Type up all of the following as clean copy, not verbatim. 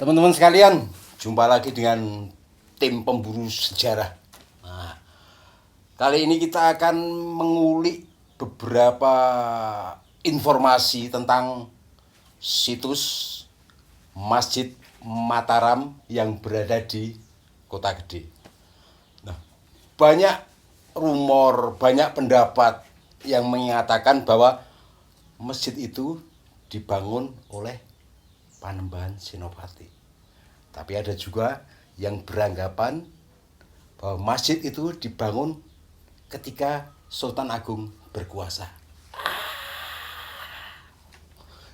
Teman-teman sekalian, jumpa lagi dengan tim pemburu sejarah. Nah, kali ini kita akan mengulik beberapa informasi tentang situs Masjid Mataram yang berada di Kota Gede. Nah, banyak rumor, banyak pendapat yang mengatakan bahwa masjid itu dibangun oleh Panembahan Senopati. Tapi ada juga yang beranggapan bahwa masjid itu dibangun ketika Sultan Agung berkuasa.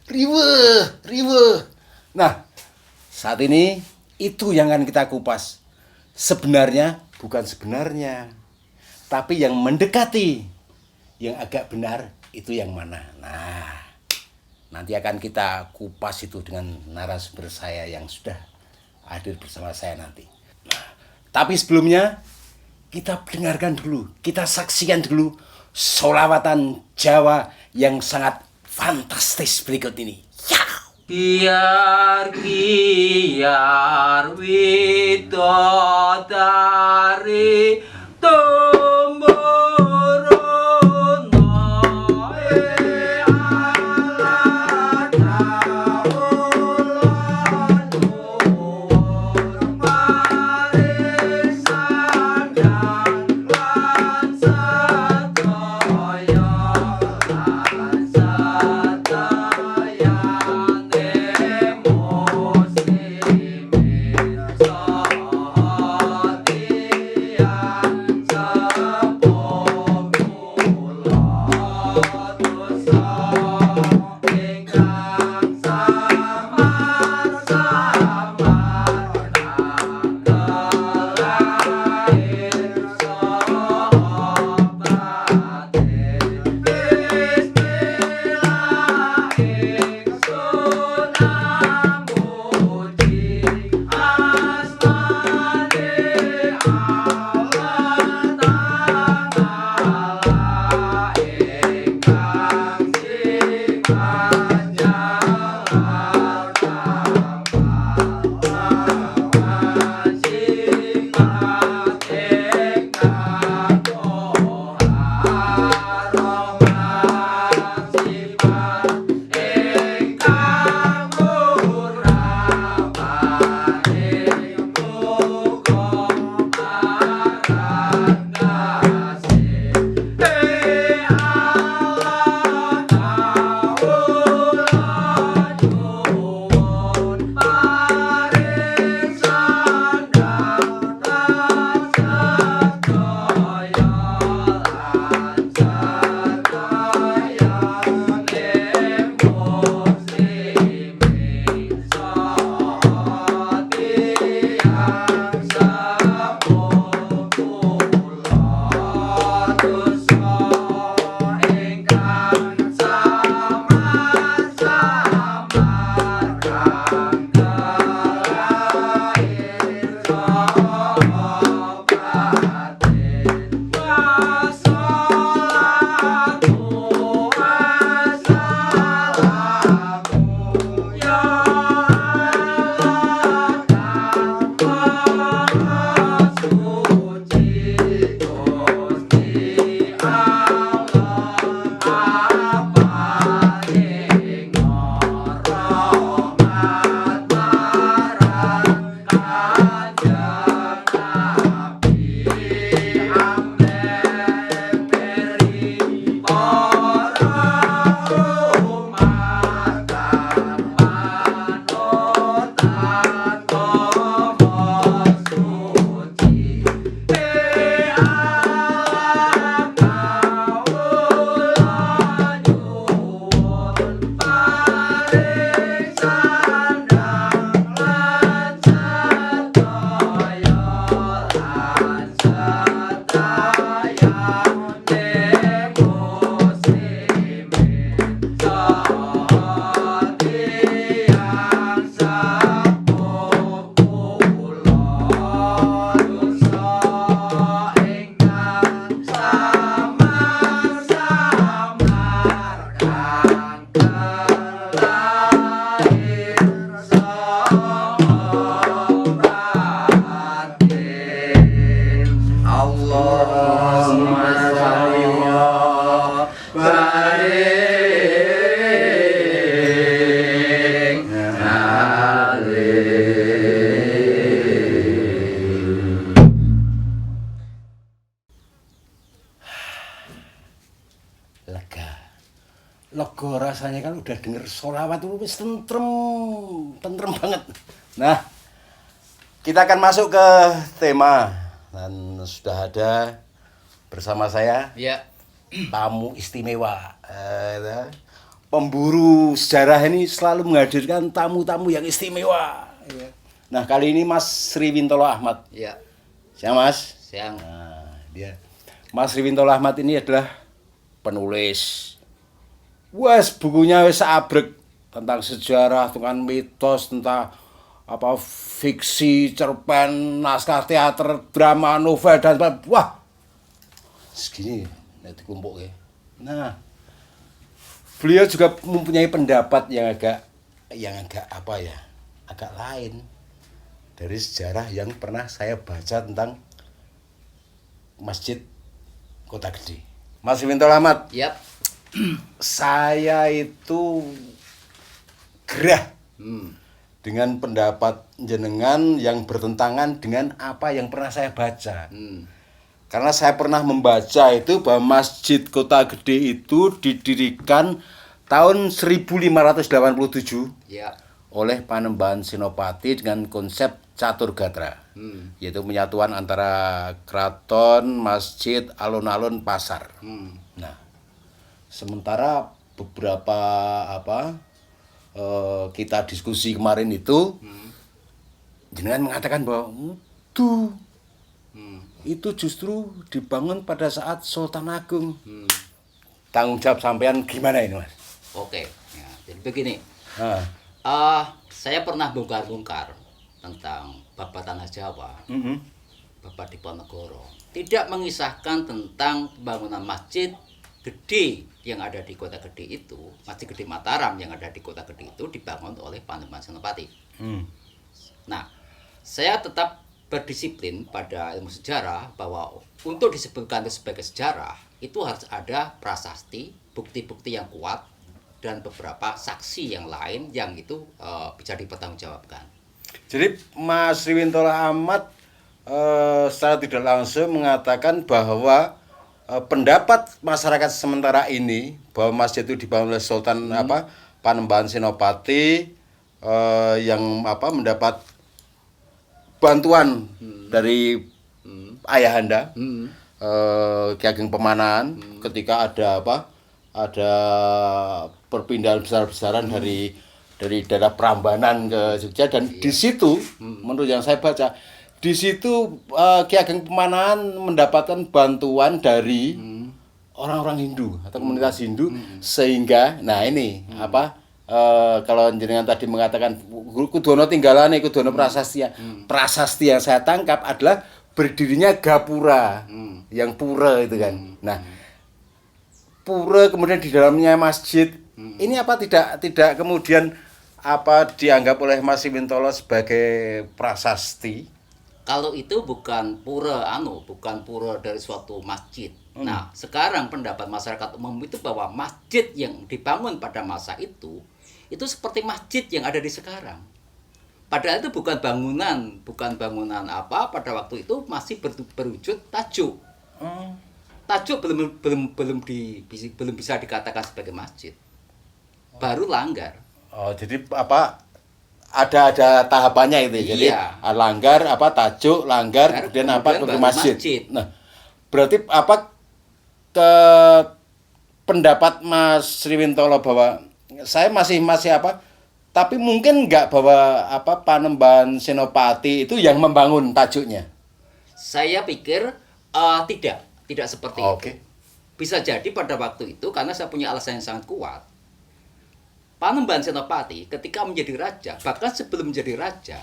Riweh. Nah, saat ini itu yang akan kita kupas. Sebenarnya, bukan sebenarnya, tapi yang mendekati, yang agak benar itu yang mana. Nah, nanti akan kita kupas itu dengan narasumber saya yang sudah hadir bersama saya nanti. Nah, tapi sebelumnya kita dengarkan dulu, kita saksikan dulu sholawatan Jawa yang sangat fantastis berikut ini. Biar widodari tumurun rasanya kan udah denger sholawat itu wis tentrem banget. Nah, kita akan masuk ke tema dan sudah ada bersama saya Ya. tamu istimewa. Pemburu sejarah ini selalu menghadirkan tamu-tamu yang istimewa. Nah, kali ini Mas Sriwintolo Ahmad. Ya. Siang Mas. Siang. Nah, dia. Mas Sriwintolo Ahmad ini adalah penulis. Wes bukunya wes abrek tentang sejarah, tentang mitos, tentang apa fiksi, cerpen, naskah teater, drama, novel dan wah. Segini nek dikumpuk ya. Nah, beliau juga mempunyai pendapat yang agak apa ya? Agak lain dari sejarah yang pernah saya baca tentang Masjid Kota Gede. Mas Sriwintolo Ahmad, Yap. saya itu gerah Hmm. dengan pendapat jenengan yang bertentangan dengan apa yang pernah saya baca. Hmm. Karena saya pernah membaca itu bahwa Masjid Kota Gede itu didirikan tahun 1587 Ya. oleh Panembahan Senopati dengan konsep catur gatra, yaitu penyatuan antara keraton, masjid, alun-alun, pasar. Nah, sementara beberapa kita diskusi kemarin itu, jenengan mengatakan bahwa itu justru dibangun pada saat Sultan Agung. Tanggung jawab sampean gimana ini, Mas? Oke. Ya, jadi begini. Nah, Saya pernah bongkar-bongkar tentang Bapak Tanah Jawa, mhm. Bapak Diponegoro. Tidak mengisahkan tentang pembangunan masjid gede yang ada di Kota Gede itu, Masjid Gede Mataram yang ada di Kota Gede itu dibangun oleh Panembahan Senopati. Nah, saya tetap berdisiplin pada ilmu sejarah bahwa untuk disebutkan itu sebagai sejarah itu harus ada prasasti, bukti-bukti yang kuat dan beberapa saksi yang lain yang itu bisa dipertanggungjawabkan. Jadi Mas Sriwintolo Ahmad secara tidak langsung mengatakan bahwa pendapat masyarakat sementara ini bahwa masjid itu dibangun oleh Sultan Panembahan Senopati yang mendapat bantuan dari ayahanda Ki Ageng Pemanahan ketika ada perpindahan besar-besaran dari daerah Prambanan ke Jogja dan di situ menurut yang saya baca di situ Ki Ageng Pemanahan mendapatkan bantuan dari orang-orang Hindu atau komunitas Hindu sehingga nah ini kalau jenengan tadi mengatakan kudono tinggalane kudono prasasti prasasti yang saya tangkap adalah berdirinya gapura yang pura itu kan. Nah, pura kemudian di dalamnya masjid. Ini apa tidak kemudian dianggap oleh Mas Sriwintolo sebagai prasasti? Kalau itu bukan bukan pura dari suatu masjid. Nah, sekarang pendapat masyarakat umum itu bahwa masjid yang dibangun pada masa itu seperti masjid yang ada di sekarang. Padahal itu bukan bangunan pada waktu itu masih berwujud tajuk. Tajuk belum bisa dikatakan sebagai masjid. Baru langgar. Oh, jadi ada tahapannya itu. Jadi Iya. langgar tajuk, langgar kemudian kemudian ke baru masjid. masjid. Nah, berarti ke pendapat Mas Sriwintolo bahwa saya masih tapi mungkin enggak bahwa Panembahan Senopati itu yang membangun tajuknya. Saya pikir tidak seperti Oke. itu. Bisa jadi pada waktu itu karena saya punya alasan yang sangat kuat. Panembahan Senopati ketika menjadi raja, bahkan sebelum menjadi raja,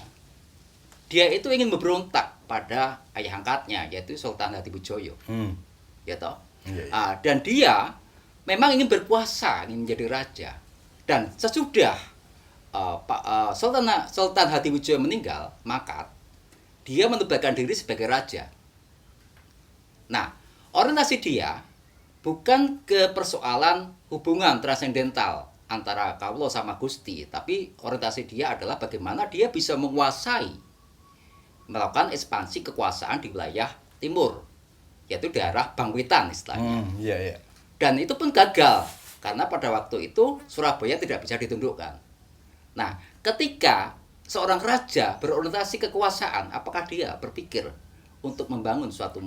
dia itu ingin memberontak pada ayah angkatnya yaitu Sultan Hatibujoyo. Ya toh? Iya. Dan dia memang ingin berkuasa, ingin menjadi raja. Dan sesudah Sultan Hatibujoyo meninggal, maka dia menubatkan diri sebagai raja. Nah, orientasi dia bukan ke persoalan hubungan transendental antara Kawula sama Gusti, tapi orientasi dia adalah bagaimana dia bisa menguasai, melakukan ekspansi kekuasaan di wilayah timur, yaitu daerah Bangwetan istilahnya. Iya. Dan itu pun gagal Karena pada waktu itu Surabaya tidak bisa ditundukkan. Nah, ketika seorang raja berorientasi kekuasaan, apakah dia berpikir untuk membangun suatu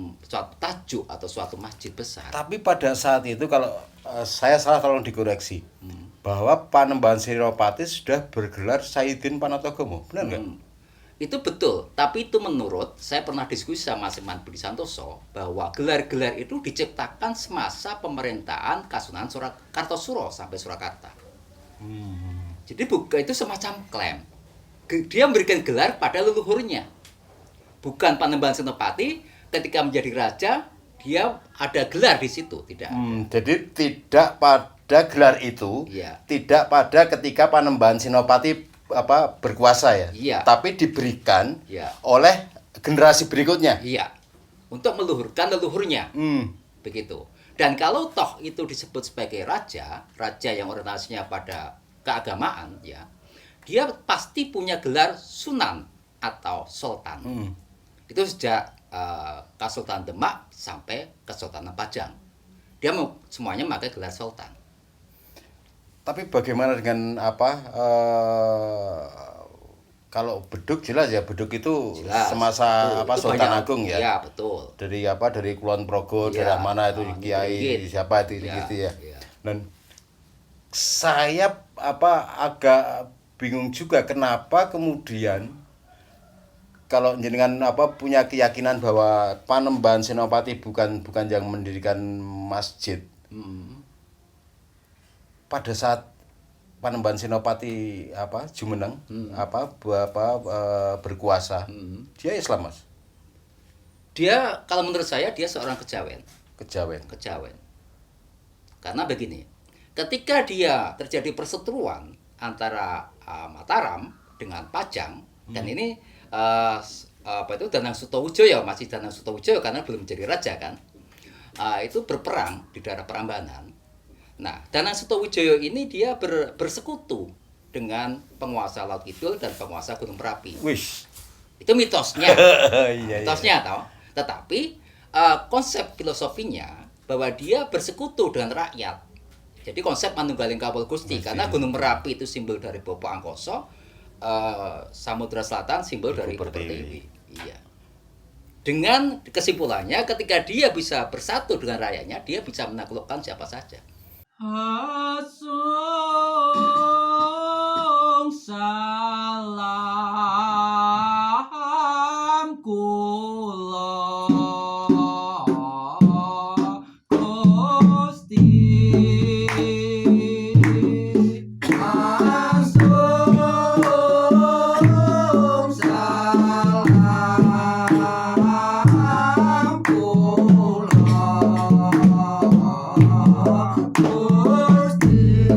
tajuk atau suatu masjid besar? Tapi pada saat itu kalau saya salah tolong dikoreksi. Bahwa Panembahan Senopati sudah bergelar Sayyidin Panatagomo, benar nggak? Itu betul, tapi itu menurut saya pernah diskusi sama Siman Budi Santoso bahwa gelar-gelar itu diciptakan semasa pemerintahan Kasunanan Kartosuro sampai Surakarta. Jadi itu semacam klaim. Dia memberikan gelar pada leluhurnya. Bukan Panembahan Senopati ketika menjadi raja dia ada gelar di situ, tidak ada. Jadi tidak pada gelar itu, Iya. tidak pada ketika Panembahan Senopati berkuasa ya, Iya. tapi diberikan Iya. oleh generasi berikutnya. Iya. Untuk meluhurkan leluhurnya. Begitu. Dan kalau toh itu disebut sebagai raja yang orientasinya pada keagamaan ya, dia pasti punya gelar Sunan atau Sultan. Itu sejak Kesultanan Demak sampai Kesultanan Pajang. Dia semuanya memakai gelar Sultan. Tapi bagaimana dengan kalau Beduk jelas ya, Beduk itu Jelas, semasa betul. Itu Sultan banyak. Agung ya. Iya, betul. Dari Kulon Progo, Iya. daerah mana itu Kiai Dikit. siapa itu Iya, gitu ya. iya. Dan saya agak bingung juga kenapa kemudian kalau jenengan punya keyakinan bahwa Panembahan Senopati bukan yang mendirikan masjid. Pada saat Panembahan Senopati Jumeneng berkuasa, dia Islam, Mas. Dia kalau menurut saya dia seorang kejawen. Kejawen. Karena begini, ketika dia terjadi perseteruan antara Mataram dengan Pajang dan ini Danang Sutawijoyo, masih Danang Sutawijoyo karena belum menjadi raja kan, itu berperang di daerah Prambanan. Nah, Danang Sutawijoyo ini dia bersekutu dengan penguasa Laut Kidul dan penguasa Gunung Merapi. Wish. Itu mitosnya. Iya. Mitosnya toh. Tetapi konsep filosofinya bahwa dia bersekutu dengan rakyat. Jadi konsep Manunggaling Kawul Gusti karena Gunung Merapi itu simbol dari Bopo Angkoso, Samudra Selatan simbol dari Pertiwi. Iya. Dengan kesimpulannya ketika dia bisa bersatu dengan rakyatnya, dia bisa menaklukkan siapa saja. Hasung salam kula Gusti Hasung salam kula Gusti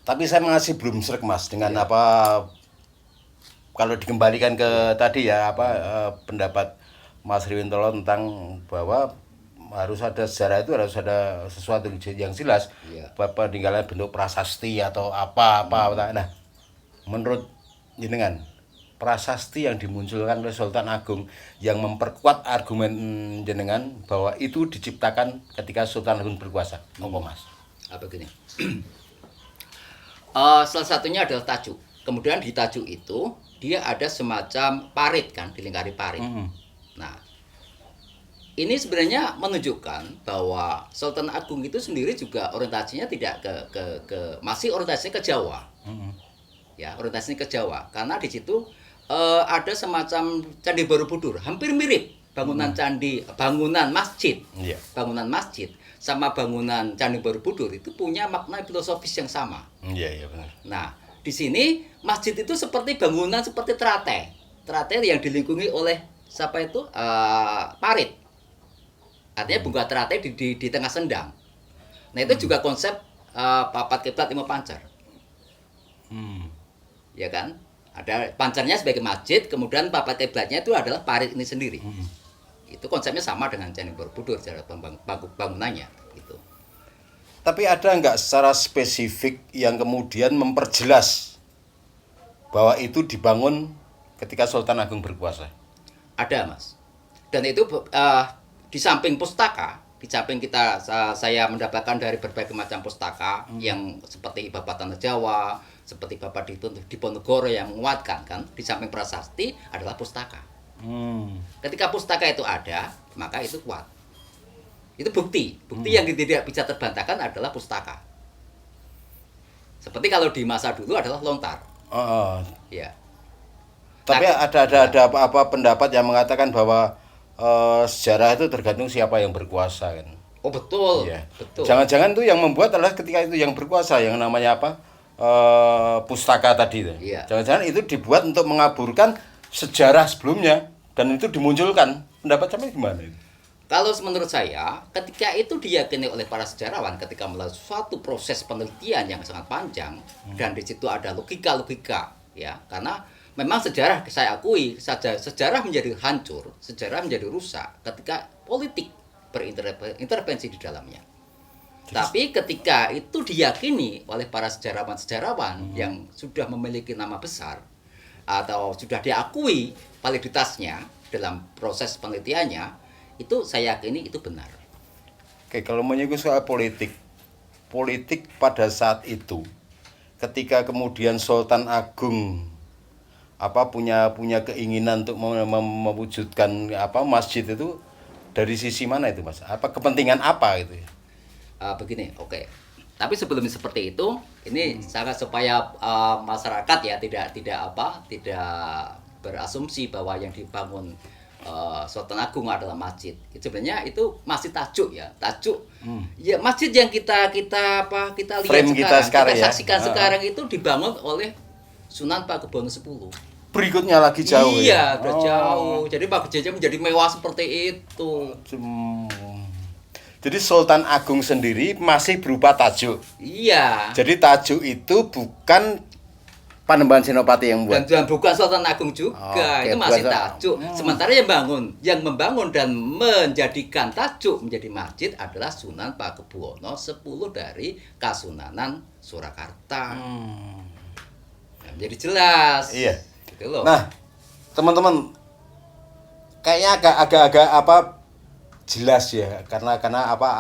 Tapi saya masih belum sreg Mas dengan Iya. apa kalau dikembalikan ke tadi ya apa pendapat Mas Riwintolo tentang bahwa harus ada sejarah itu harus ada sesuatu yang jelas. Iya. Peninggalan bentuk prasasti atau apa-apa. Nah, menurut jenengan prasasti yang dimunculkan oleh Sultan Agung yang memperkuat argumen jenengan bahwa itu diciptakan ketika Sultan Agung berkuasa. Apa Mas? Begini. Salah satunya adalah tajuk. Kemudian di tajuk itu dia ada semacam parit kan, dilingkari parit. Nah, ini sebenarnya menunjukkan bahwa Sultan Agung itu sendiri juga orientasinya tidak masih orientasinya ke Jawa. Ya, orientasinya ke Jawa karena di situ ada semacam Candi Borobudur, hampir mirip bangunan candi, bangunan masjid. Iya. Bangunan masjid sama bangunan Candi Borobudur itu punya makna filosofis yang sama. Iya benar. Nah, di sini masjid itu seperti bangunan seperti teratai. Teratai yang dilingkungi oleh siapa itu? Parit. Artinya bunga teratai di tengah sendang. Nah, itu juga konsep papat kiblat lima pancar. Ya kan? Ada pancarnya sebagai masjid, kemudian papat kiblatnya itu adalah parit ini sendiri. Itu konsepnya sama dengan Candi Borobudur cara bangunannya gitu. Tapi ada nggak secara spesifik yang kemudian memperjelas bahwa itu dibangun ketika Sultan Agung berkuasa? Ada, Mas. Dan itu di samping pustaka, di samping saya mendapatkan dari berbagai macam pustaka yang seperti Bapak Tanah Jawa, seperti Bapak Diponegoro yang menguatkan kan, di samping prasasti adalah pustaka. Ketika pustaka itu ada, maka itu kuat. Itu bukti yang tidak bisa terbantahkan adalah pustaka. Seperti kalau di masa dulu adalah lontar. Ya. Tapi ada apa pendapat yang mengatakan bahwa sejarah itu tergantung siapa yang berkuasa kan. Oh betul, Iya. betul. Jangan-jangan tuh yang membuat adalah ketika itu yang berkuasa yang namanya apa pustaka tadi. Iya. Jangan-jangan itu dibuat untuk mengaburkan sejarah sebelumnya dan itu dimunculkan. Pendapat sampai gimana itu? Kalau menurut saya, ketika itu diyakini oleh para sejarawan ketika melalui suatu proses penelitian yang sangat panjang dan di situ ada logika-logika ya, karena memang sejarah saya akui sejarah menjadi hancur, sejarah menjadi rusak ketika politik berintervensi di dalamnya. Tapi ketika itu diyakini oleh para sejarawan-sejarawan yang sudah memiliki nama besar atau sudah diakui validitasnya dalam proses penelitiannya, itu saya yakini itu benar. Oke, kalau menyinggung soal politik pada saat itu ketika kemudian Sultan Agung punya keinginan untuk mewujudkan masjid itu dari sisi mana itu Mas? Apa kepentingan apa itu? Begini, oke. Tapi sebelum seperti itu, ini sangat supaya masyarakat ya tidak berasumsi bahwa yang dibangun Sultan Agung adalah masjid. Sebenarnya itu masih tajuk ya, ya masjid yang kita lihat Frame sekarang, kita ya? saksikan sekarang itu dibangun oleh Sunan Pakubuwono X. Berikutnya lagi jauh iya, ya. udah jauh. Jadi Pakujaja menjadi mewah seperti itu. Jadi Sultan Agung sendiri masih berupa tajuk. Iya. Jadi tajuk itu bukan Panembahan Senopati yang buat. Dan bukan Sultan Agung juga, Oke, itu masih bukan. tajuk. Sementara yang membangun dan menjadikan tajuk menjadi masjid adalah Sunan Pakubuwono X dari Kasunanan Surakarta. Nah, jadi jelas. Iya. Gitu loh. Nah, teman-teman, kayaknya agak jelas ya karena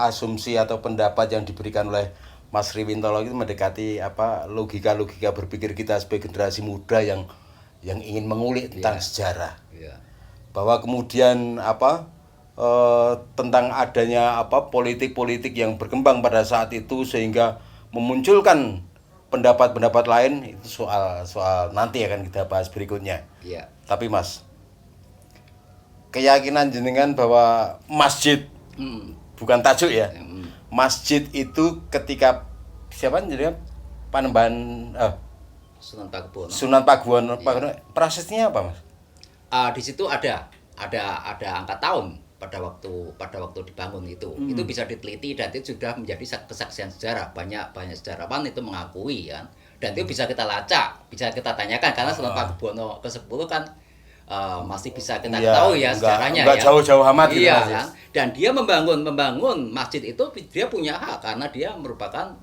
asumsi atau pendapat yang diberikan oleh Mas Riwintolo itu mendekati logika berpikir kita sebagai generasi muda yang ingin mengulik tentang sejarah. Iya. Bahwa kemudian tentang adanya politik-politik yang berkembang pada saat itu sehingga memunculkan pendapat-pendapat lain itu soal nanti akan kita bahas berikutnya. Iya. Tapi Mas, keyakinan jenengan bahwa masjid bukan tajuk ya. Masjid itu ketika siapa jenengan Panembahan Sunan Pakubuwono. Sunan Pakubuwono prasestinya apa Mas? Di situ ada angka tahun pada waktu dibangun itu bisa diteliti dan itu sudah menjadi kesaksian sejarah. Banyak sejarawan itu mengakui kan, dan itu bisa kita lacak, bisa kita tanyakan karena Sunan Pakubuwono ke-10 kan masih bisa kita ketahui ya sejarahnya enggak ya. jauh-jauh amat gitu, iya Mas. kan, dan dia membangun masjid itu dia punya hak karena dia merupakan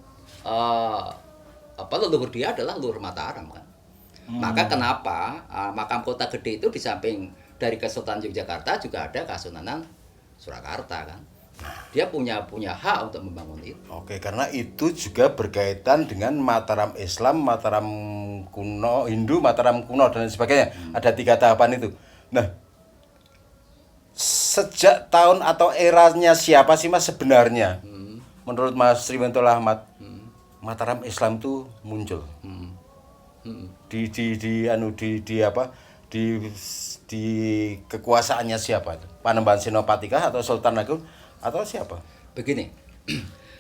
leluhur dia adalah leluhur Mataram kan. Maka kenapa makam Kota Gede itu di samping dari Kesultanan Yogyakarta juga ada Kasunanan Surakarta kan. Dia punya hak untuk membangun itu. Oke, karena itu juga berkaitan dengan Mataram Islam, Mataram kuno, Hindu, Mataram kuno dan sebagainya. Ada 3 tahapan itu. Nah, sejak tahun atau eranya siapa sih Mas sebenarnya? Menurut Mas Riwentolo Ahmad, Mataram Islam itu muncul. Di kekuasaannya siapa itu? Panembahan Senopati kah atau Sultan Agung atau siapa? Begini,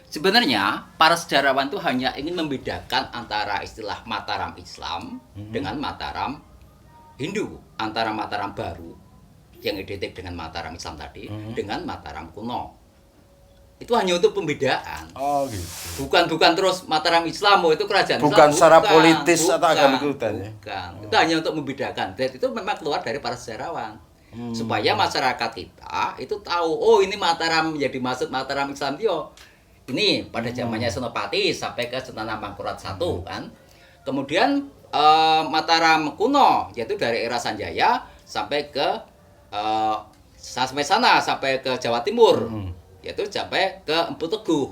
sebenarnya para sejarawan itu hanya ingin membedakan antara istilah Mataram Islam dengan Mataram Hindu, antara Mataram baru yang identik dengan Mataram Islam tadi dengan Mataram kuno. Itu hanya untuk pembedaan. Oh gitu. Bukan terus Mataram Islam itu kerajaan Bukan Islam. secara politis atau agama ikutan ya. Bukan. Itu hanya untuk membedakan. Dan itu memang keluar dari para sejarawan. Supaya masyarakat kita itu tahu, oh ini Mataram yang dimaksud Mataram Islam itu ini pada zamannya Senopati sampai ke Sunan Amangkurat I kan. Kemudian Mataram kuno yaitu dari era Sanjaya sampai ke sampai ke Jawa Timur. Yaitu sampai ke Empu Teguh.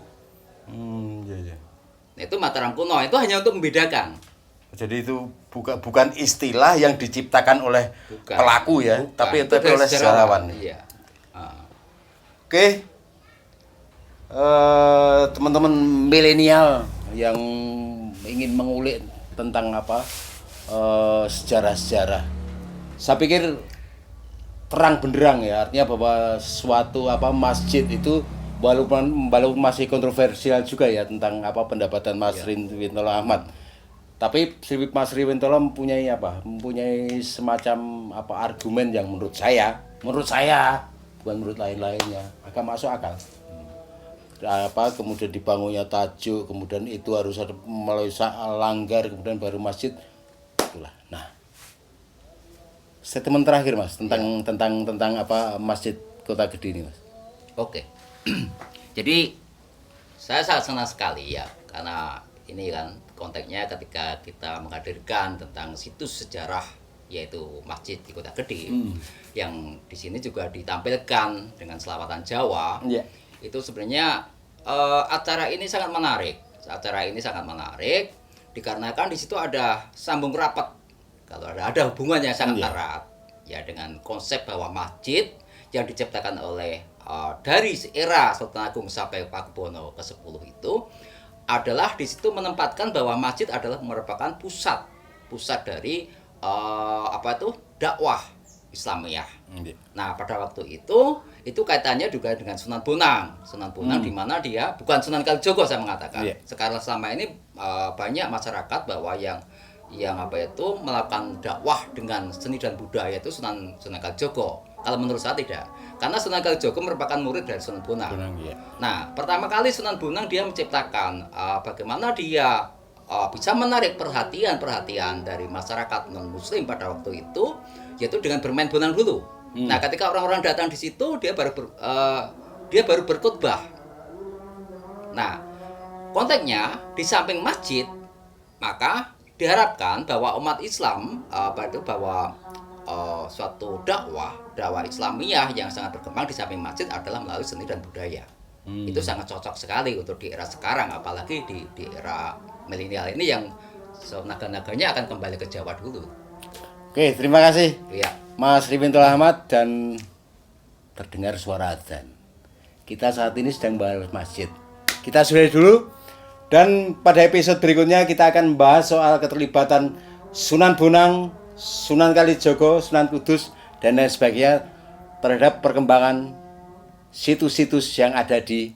Iya. Nah, itu Mataram kuno, itu hanya untuk membedakan. Jadi itu bukan istilah yang diciptakan oleh pelaku ya, tapi oleh sejarawan. Iya. Oke, teman-teman milenial yang ingin mengulik tentang sejarah-sejarah, saya pikir terang benderang ya, artinya bahwa suatu masjid itu walaupun masih kontroversial juga ya tentang pendapatan Mas Riwentolo Ahmad. Tapi Mas Riwentolo mempunyai semacam argumen yang menurut saya bukan menurut lain-lainnya agak masuk akal. Kemudian dibangunnya tajuk, kemudian itu harus ada melalui langgar, kemudian baru masjid. Itulah. Nah, statement terakhir Mas tentang Masjid Kota Gede ini Mas. Oke. Jadi saya sangat senang sekali ya karena ini kan konteksnya ketika kita menghadirkan tentang situs sejarah yaitu masjid di Kota Gede yang di sini juga ditampilkan dengan selawatan Jawa. Itu sebenarnya acara ini sangat menarik. Acara ini sangat menarik dikarenakan di situ ada sambung rapat. Kalau ada hubungan yang sangat erat ya dengan konsep bahwa masjid yang diciptakan oleh dari era Sultan Agung sampai Pakubuwono ke-10 itu adalah di situ menempatkan bahwa masjid adalah merupakan pusat dari dakwah Islamiyah. Nah, pada waktu itu kaitannya juga dengan Sunan Bonang. Sunan Bonang di mana dia bukan Sunan Kalijogo saya mengatakan. Sekarang selama ini banyak masyarakat bahwa yang melakukan dakwah dengan seni dan budaya itu Sunan Kalijogo. Kalau menurut saya tidak. Karena Sunan Kalijogo merupakan murid dari Sunan Bonang. Nah, pertama kali Sunan Bonang dia menciptakan bagaimana dia bisa menarik perhatian dari masyarakat non-muslim pada waktu itu, yaitu dengan bermain bonang dulu. Nah, ketika orang-orang datang di situ, dia baru berkhutbah. Nah, konteksnya di samping masjid, maka diharapkan bahwa umat Islam bahwa suatu dakwah Islamiyah yang sangat berkembang di samping masjid adalah melalui seni dan budaya. Itu sangat cocok sekali untuk di era sekarang, apalagi di era milenial ini yang naga-naganya akan kembali ke Jawa dulu. Oke, terima kasih Mas Riwentolo Ahmad dan terdengar suara adzan. Kita saat ini sedang bahas masjid. Kita sudahi dulu dan pada episode berikutnya kita akan membahas soal keterlibatan Sunan Bonang, Sunan Kalijogo, Sunan Kudus dan lain sebagainya terhadap perkembangan situs-situs yang ada di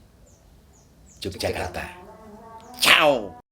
Yogyakarta. Ciao.